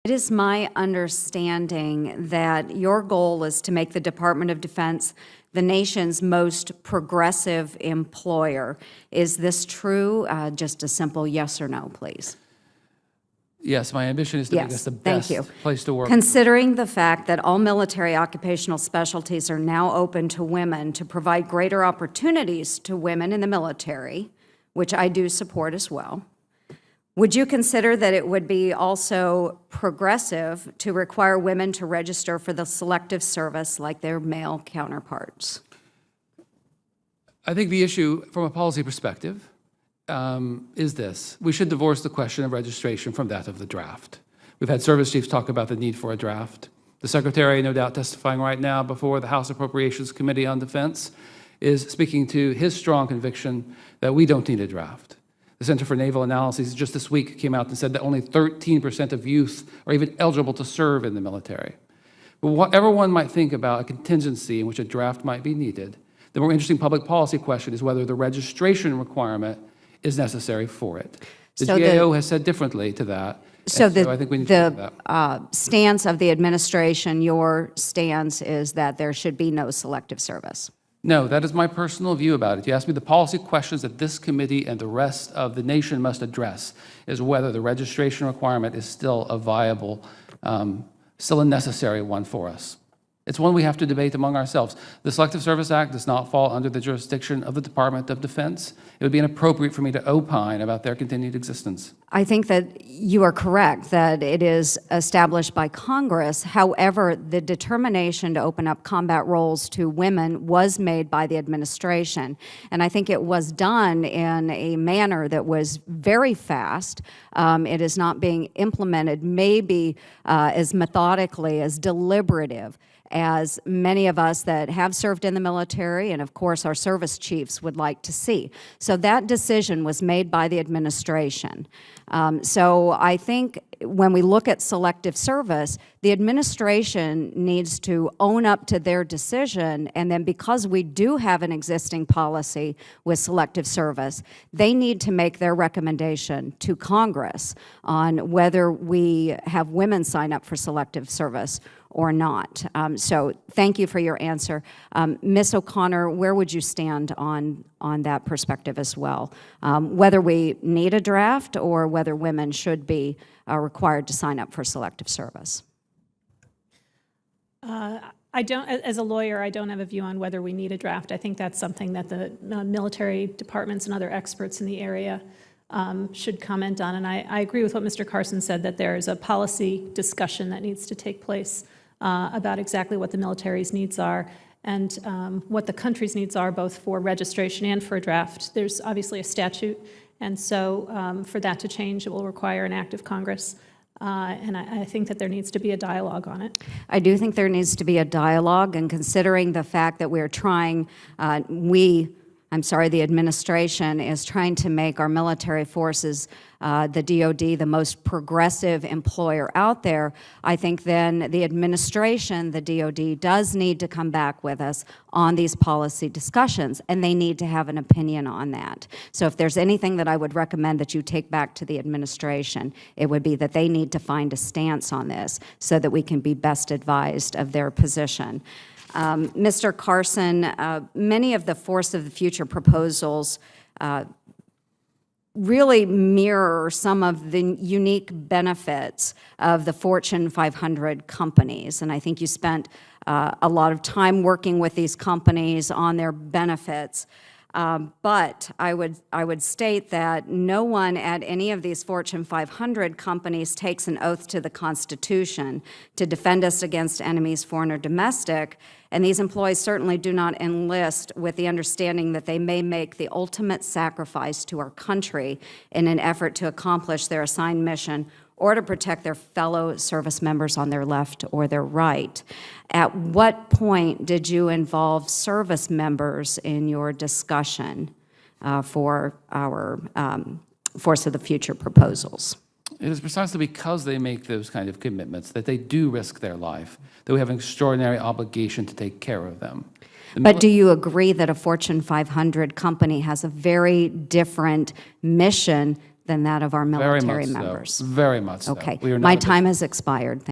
It is my understanding that your goal is to make the Department of Defense the nation's most progressive employer. Is this true? Just a simple yes or no, please. Yes, my ambition is to make us the best place to work. Considering the fact that all military occupational specialties are now open to women to provide greater opportunities to women in the military, which I do support as well, would you consider that it would be also progressive to require women to register for the Selective service like their male counterparts? I think the issue from a policy perspective is this. We should divorce the question of registration from that of the draft. We've had service chiefs talk about the need for a draft. The Secretary, no doubt testifying right now before the House Appropriations Committee on Defense, is speaking to his strong conviction that we don't need a draft. The Center for Naval Analysis just this week came out and said that only 13% of youth are even eligible to serve in the military. But whatever one might think about a contingency in which a draft might be needed, the more interesting public policy question is whether the registration requirement is necessary for it. The GAO has said differently to that. So I think we need to look at that. Stance of the administration, your stance is that there should be no selective service. No, that is my personal view about it. You asked me the policy questions that this committee and the rest of the nation must address is whether the registration requirement is still a viable, still a necessary one for us. It's one we have to debate among ourselves. The Selective Service Act does not fall under the jurisdiction of the Department of Defense. It would be inappropriate for me to opine about their continued existence. I think that you are correct, that it is established by Congress. However, the determination to open up combat roles to women was made by the administration. And I think it was done in a manner that was very fast. It is not being implemented maybe as methodically, as deliberative as many of us that have served in the military and, of course, our service chiefs would like to see. So that decision was made by the administration. So I think when we look at selective service, the administration needs to own up to their decision, and then because we do have an existing policy with selective service, they need to make their recommendation to Congress on whether we have women sign up for selective service or not. So thank you for your answer. Ms. O'Connor, where would you stand on that perspective as well? Whether we need a draft or whether women should be required to sign up for selective service? I don't, as a lawyer, I don't have a view on whether we need a draft. I think that's something that the military departments and other experts in the area should comment on. And I agree with what Mr. Carson said, that there is a policy discussion that needs to take place about exactly what the military's needs are and what the country's needs are, both for registration and for a draft. There's obviously a statute, and so for that to change, it will require an act of Congress. And I think that there needs to be a dialogue on it. I do think there needs to be a dialogue, and considering the fact that we're trying, the administration is trying to make our military forces, the DOD, the most progressive employer out there, I think then the administration, the DOD, does need to come back with us on these policy discussions, and they need to have an opinion on that. So if there's anything that I would recommend that you take back to the administration, it would be that they need to find a stance on this so that we can be best advised of their position. Mr. Carson, many of the Force of the Future proposals really mirror some of the unique benefits of the Fortune 500 companies. And I think you spent a lot of time working with these companies on their benefits. But I would state that no one at any of these Fortune 500 companies takes an oath to the Constitution to defend us against enemies, foreign or domestic, and these employees certainly do not enlist with the understanding that they may make the ultimate sacrifice to our country in an effort to accomplish their assigned mission or to protect their fellow service members on their left or their right. At what point did you involve service members in your discussion for our Force of the Future proposals? It is precisely because they make those kind of commitments that they do risk their life, that we have an extraordinary obligation to take care of them. But do you agree that a Fortune 500 company has a very different mission than that of our Very military much so. members. Very much so. Okay, We are my not a time has expired.